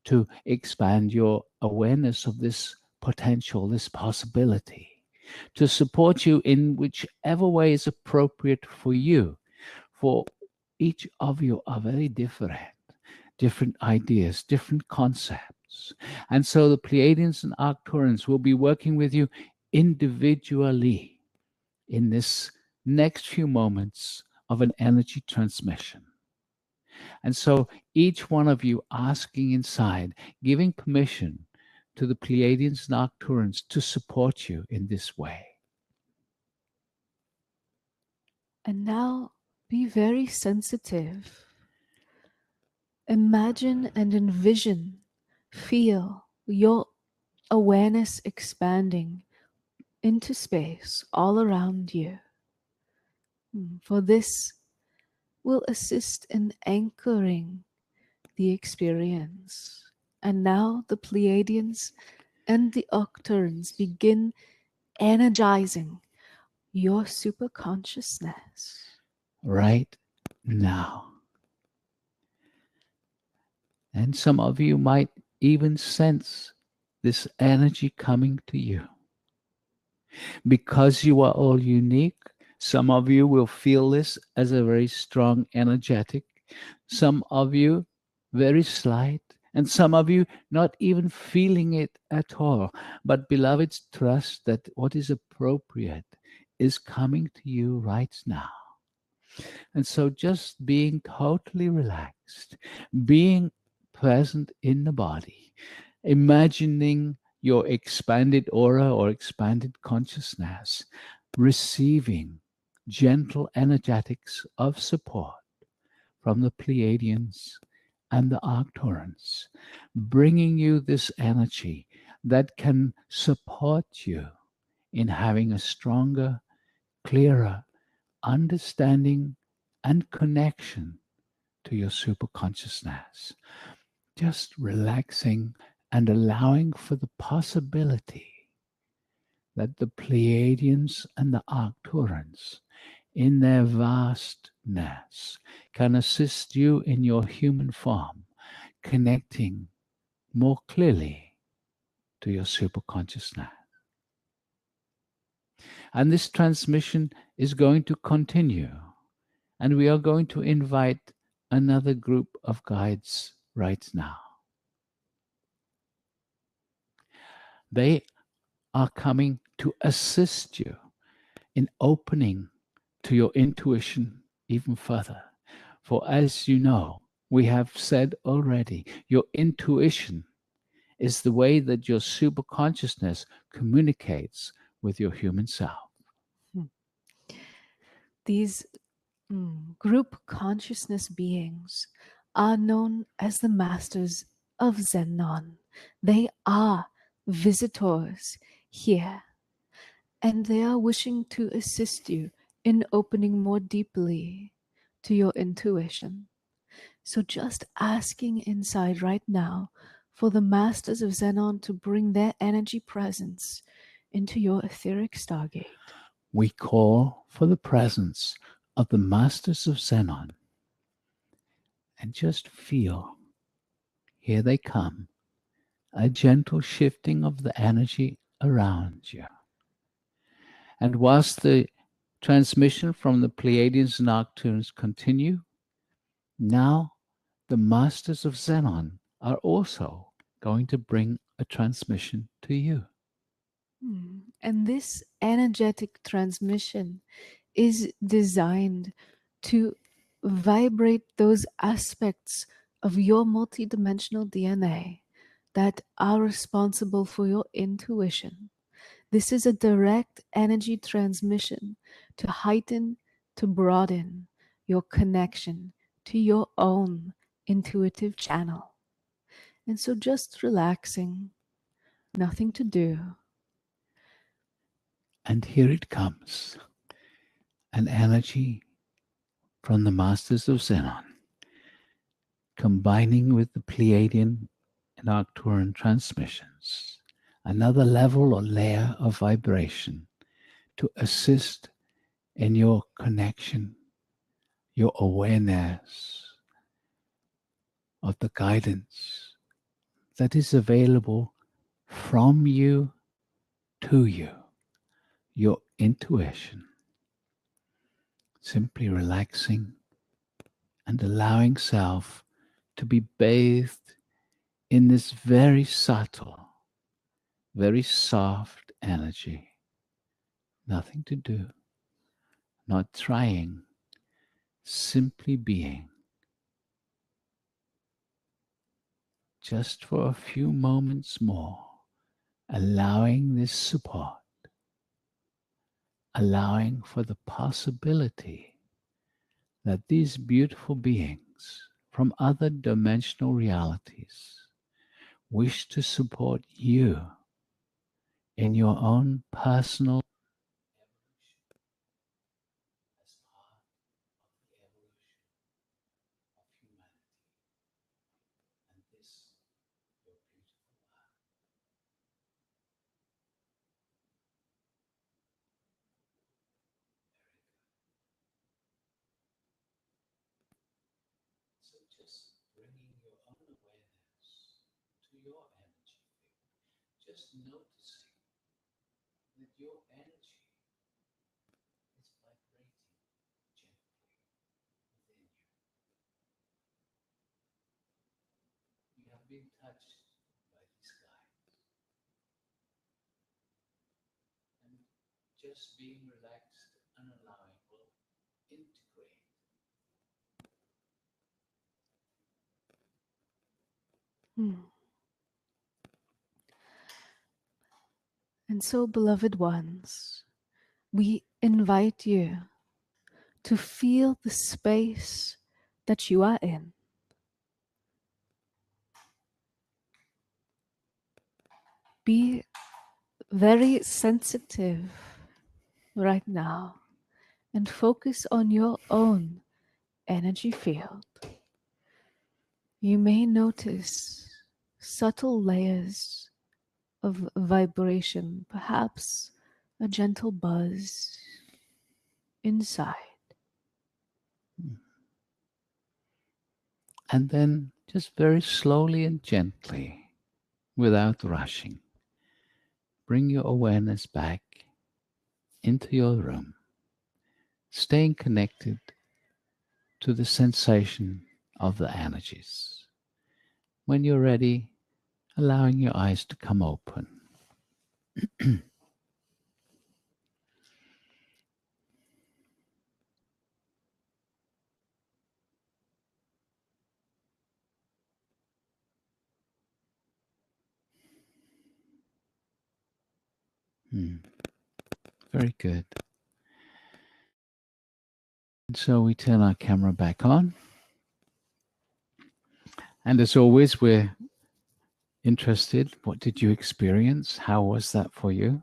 to expand your awareness of this potential, this possibility, to support you in whichever way is appropriate for you. For each of you are very different ideas, different concepts. And so the Pleiadians and Arcturians will be working with you individually in this next few moments of an energy transmission. And so each one of you asking inside, giving permission to the Pleiadians and Arcturians to support you in this way. And now be very sensitive. Imagine and envision, feel your awareness expanding into space all around you. For this will assist in anchoring the experience. And now the Pleiadians and the Arcturians begin energizing your superconsciousness. Right now. And some of you might even sense this energy coming to you. Because you are all unique, some of you will feel this as a very strong energetic. Some of you very slight, and some of you not even feeling it at all. But beloveds, trust that what is appropriate is coming to you right now. And so just being totally relaxed, being present in the body, imagining your expanded aura or expanded consciousness, receiving gentle energetics of support from the Pleiadians and the Arcturians, bringing you this energy that can support you in having a stronger, clearer understanding and connection to your superconsciousness. Just relaxing and allowing for the possibility that the Pleiadians and the Arcturians, in their vastness, can assist you in your human form, connecting more clearly to your superconsciousness. And this transmission is going to continue. And we are going to invite another group of guides right now. They are coming to assist you in opening to your intuition even further. For as you know, we have said already, your intuition is the way that your superconsciousness communicates with your human self. These group consciousness beings are known as the masters of Xenon. They are visitors here, and they are wishing to assist you in opening more deeply to your intuition. So just asking inside right now for the masters of Xenon to bring their energy presence into your etheric stargate. We call for the presence of the masters of Xenon and just feel, here they come, a gentle shifting of the energy around you. And whilst the transmission from the Pleiadians and Arcturians continue, now the masters of Xenon are also going to bring a transmission to you. And this energetic transmission is designed to vibrate those aspects of your multidimensional DNA that are responsible for your intuition. This is a direct energy transmission to heighten, to broaden your connection to your own intuitive channel. And so just relaxing, nothing to do. And here it comes, an energy from the masters of Xenon, combining with the Pleiadian and Arcturian transmissions, another level or layer of vibration to assist in your connection, your awareness of the guidance that is available from you to you, your intuition. Simply relaxing and allowing self to be bathed in this very subtle, very soft energy. Nothing to do, not trying, simply being. Just for a few moments more, allowing this support, allowing for the possibility that these beautiful beings from other dimensional realities wish to support you in your own personal evolution as part of the evolution of humanity and this your beautiful world. So just bringing your own awareness to your energy field, just noticing that your energy is vibrating gently within you. You have been touched by these guides, and just being relaxed and allowing will integrate. And so, beloved ones, we invite you to feel the space that you are in. Be very sensitive right now and focus on your own energy field. You may notice subtle layers of vibration, perhaps a gentle buzz inside. And then just very slowly and gently, without rushing, bring your awareness back into your room, staying connected to the sensation of the energies. When you're ready, allowing your eyes to come open. Very good. And so we turn our camera back on. And as always, we're interested. What did you experience? How was that for you?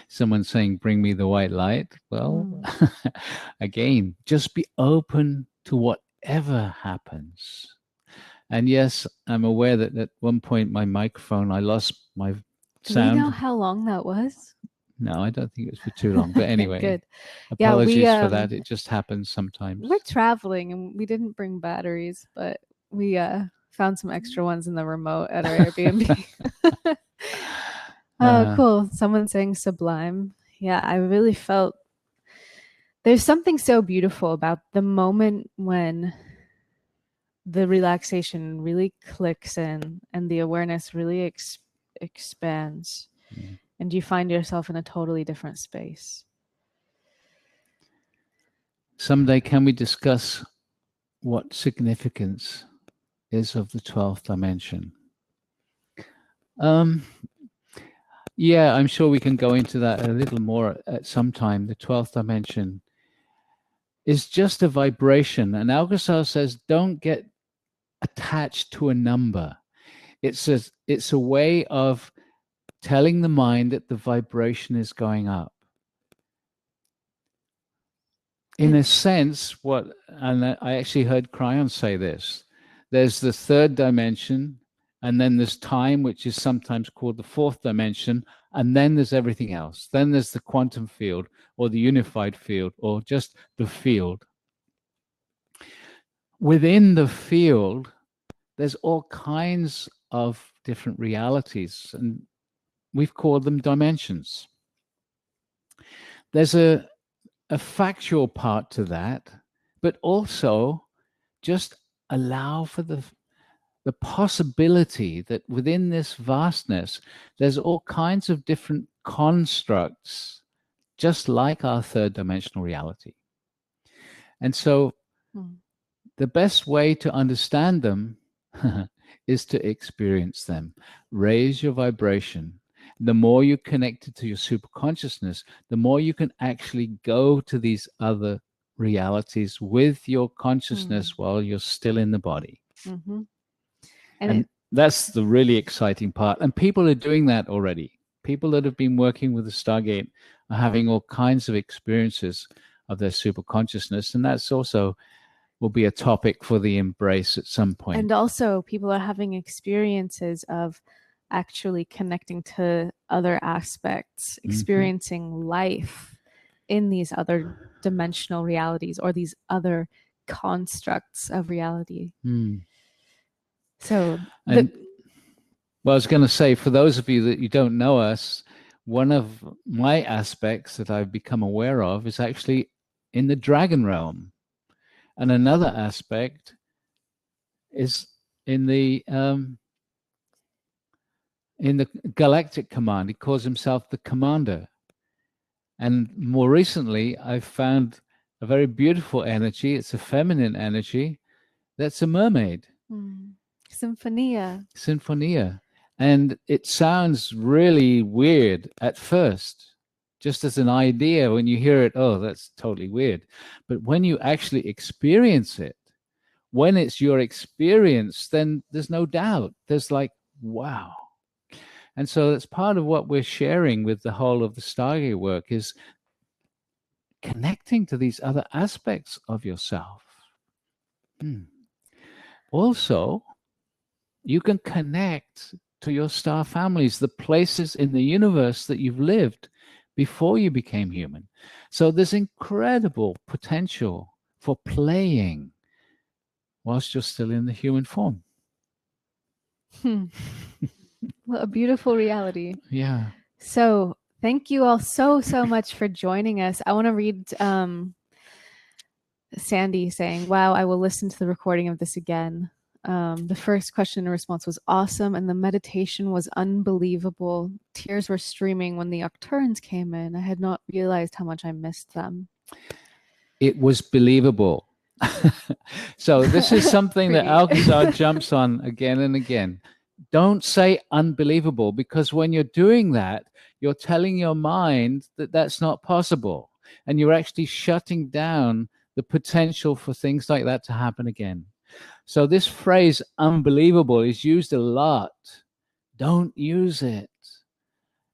Someone saying, bring me the white light. Well, again, just be open to whatever happens. And yes, I'm aware that at one point my microphone, I lost my sound. Do we know how long that was? No, I don't think it was for too long. But anyway, Good. Apologies for that. It just happens sometimes. We're traveling and we didn't bring batteries, but we found some extra ones in the remote at our Airbnb. Cool. Someone saying sublime. Yeah, I really felt there's something so beautiful about the moment when the relaxation really clicks in and the awareness really expands and you find yourself in a totally different space. Someday, can we discuss what significance is of the 12th dimension? Yeah, I'm sure we can go into that a little more at some time. The 12th dimension is just a vibration. And Alcazar says, don't get attached to a number. It's a way of telling the mind that the vibration is going up. In a sense, and I actually heard Cryon say this, there's the third dimension, and then there's time, which is sometimes called the fourth dimension, and then there's everything else. Then there's the quantum field, or the unified field, or just the field. within the field, there's all kinds of different realities, and we've called them dimensions. There's a factual part to that, but also just allow for the possibility that within this vastness, there's all kinds of different constructs, just like our third dimensional reality. And so the best way to understand them is to experience them. Raise your vibration. The more you connect it to your superconsciousness, the more you can actually go to these other realities with your consciousness while you're still in the body. Mm-hmm. And that's the really exciting part. And people are doing that already. People that have been working with the Stargate are having all kinds of experiences of their superconsciousness. And that's also will be a topic for the embrace at some point. And also people are having experiences of actually connecting to other aspects, experiencing life in these other dimensional realities or these other constructs of reality. So well, I was going to say, for those of you that you don't know us, one of my aspects that I've become aware of is actually in the dragon realm. And another aspect is in the galactic command. He calls himself the commander. And more recently, I've found a very beautiful energy. It's a feminine energy. That's a mermaid. Sinfonia. And it sounds really weird at first, just as an idea. When you hear it, oh, that's totally weird. But when you actually experience it, when it's your experience, then there's no doubt. There's like, wow. And so that's part of what we're sharing with the whole of the Stargate work, is connecting to these other aspects of yourself. Also, you can connect to your star families, the places in the universe that you've lived before you became human. So there's incredible potential for playing whilst you're still in the human form. Well, a beautiful reality. Yeah. So thank you all so much for joining us. I want to read Sandy saying, wow, I will listen to the recording of this again. The first question and response was awesome, and the meditation was unbelievable. Tears were streaming when the Octurans came in. I had not realized how much I missed them. It was believable. So this is something that Alcazar jumps on again and again. Don't say unbelievable, because when you're doing that, you're telling your mind that that's not possible. And you're actually shutting down the potential for things like that to happen again. So this phrase unbelievable is used a lot. Don't use it.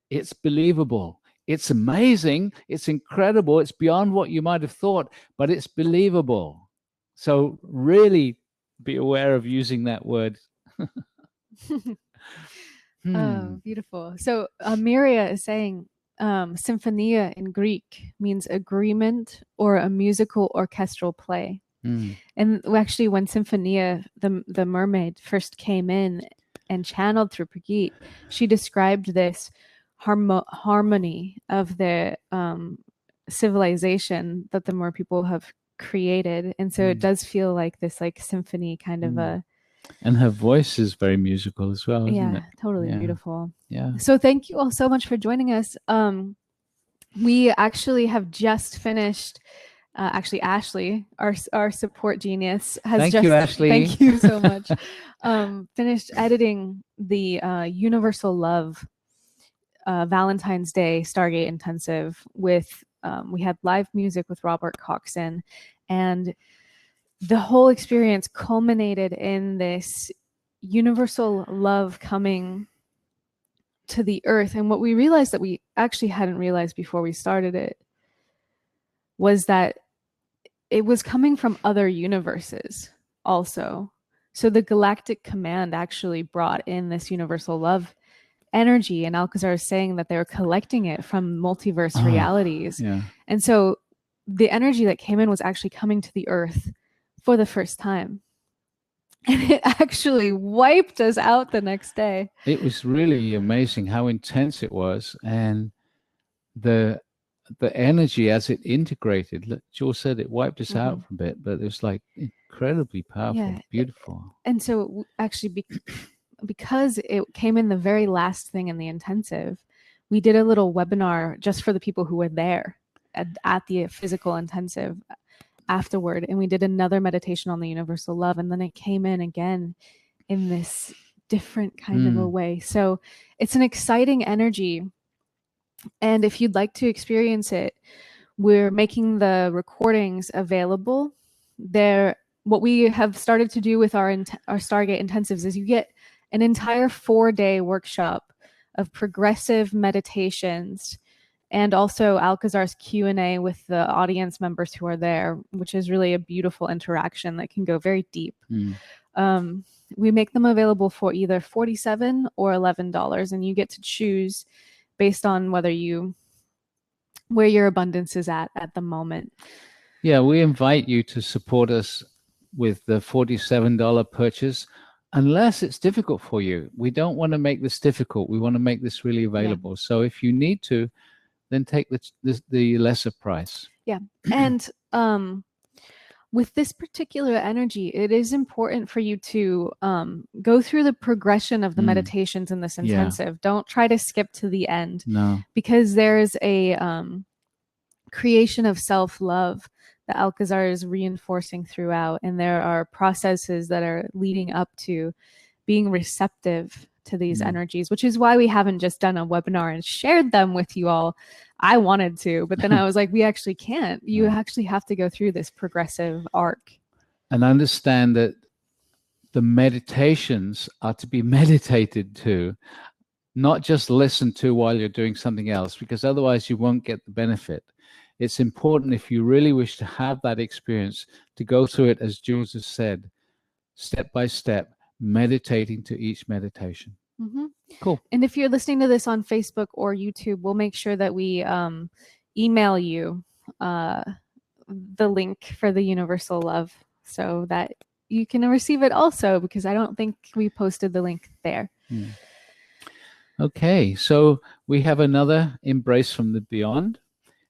It's believable. It's amazing. It's incredible. It's beyond what you might have thought, but it's believable. So really be aware of using that word. Oh, beautiful. So Miria is saying symphonia in Greek means agreement or a musical orchestral play. And actually, when Symphonia, the mermaid, first came in and channeled through Prageet, she described this harmony of the civilization that the more people have created. And so it does feel like this like symphony kind of a... And her voice is very musical as well, isn't it? Totally beautiful. Yeah. So thank you all so much for joining us. We actually have just finished... actually, Ashley, our support genius, has thank you so much, finished editing the Universal Love Valentine's Day Stargate Intensive with, we had live music with Robert Coxon, and the whole experience culminated in this universal love coming to the earth. And what we realized that we actually hadn't realized before we started it was that it was coming from other universes also. So the Galactic Command actually brought in this universal love energy, and Alcazar is saying that they're collecting it from multiverse realities. And so the energy that came in was actually coming to the earth for the first time. And it actually wiped us out the next day. It was really amazing how intense it was, and the energy as it integrated. Jules said it wiped us out for a bit, but it was like incredibly powerful, beautiful. And so actually, because it came in the very last thing in the intensive, we did a little webinar just for the people who were there at the physical intensive afterward, and we did another meditation on the universal love, and then it came in again in this different kind of a way. So it's an exciting energy, and if you'd like to experience it, we're making the recordings available there. What we have started to do with our Stargate intensives is you get an entire 4-day workshop of progressive meditations, and also Alcazar's Q&A with the audience members who are there, which is really a beautiful interaction that can go very deep. We make them available for either $47 or $11, and you get to choose based on where your abundance is at the moment. Yeah, we invite you to support us with the $47 purchase, unless it's difficult for you. We don't want to make this difficult. We want to make this really available. So if you need to, then take the lesser price. Yeah. And with this particular energy, it is important for you to go through the progression of the meditations in this intensive. Don't try to skip to the end. No. Because there's a creation of self-love that Alcazar is reinforcing throughout. And there are processes that are leading up to being receptive to these energies, which is why we haven't just done a webinar and shared them with you all. I wanted to, but then I was like, we actually can't. You actually have to go through this progressive arc. And understand that the meditations are to be meditated to, not just listened to while you're doing something else, because otherwise you won't get the benefit. It's important, if you really wish to have that experience, to go through it, as Jules has said, step by step, meditating to each meditation. Cool. And if you're listening to this on Facebook or YouTube, we'll make sure that we email you the link for the universal love so that you can receive it also, because I don't think we posted the link there. Okay, so we have another Embrace from the Beyond,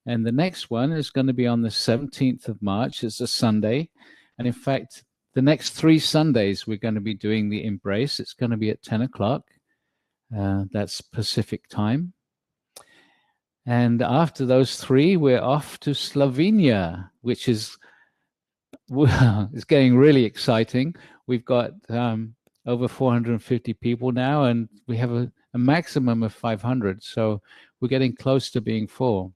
and the next one is going to be on the 17th of March. It's a Sunday, and in fact, the next 3 Sundays we're going to be doing the Embrace. It's going to be at 10 o'clock. That's Pacific time. And after those 3, we're off to Slovenia, which is, well, it's getting really exciting. We've got over 450 people now, and we have a maximum of 500. So we're getting close to being full.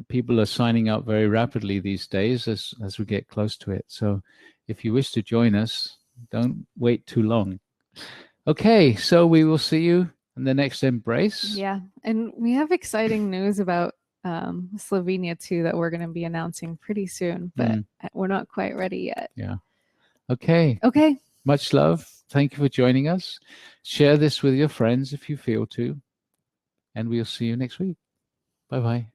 People are signing up very rapidly these days as we get close to it. So if you wish to join us, don't wait too long. Okay, so we will see you in the next Embrace. Yeah, and we have exciting news about Slovenia too that we're going to be announcing pretty soon, but we're not quite ready yet. Yeah. Okay. Okay. Much love. Thank you for joining us. Share this with your friends if you feel to, and we'll see you next week. Bye-bye.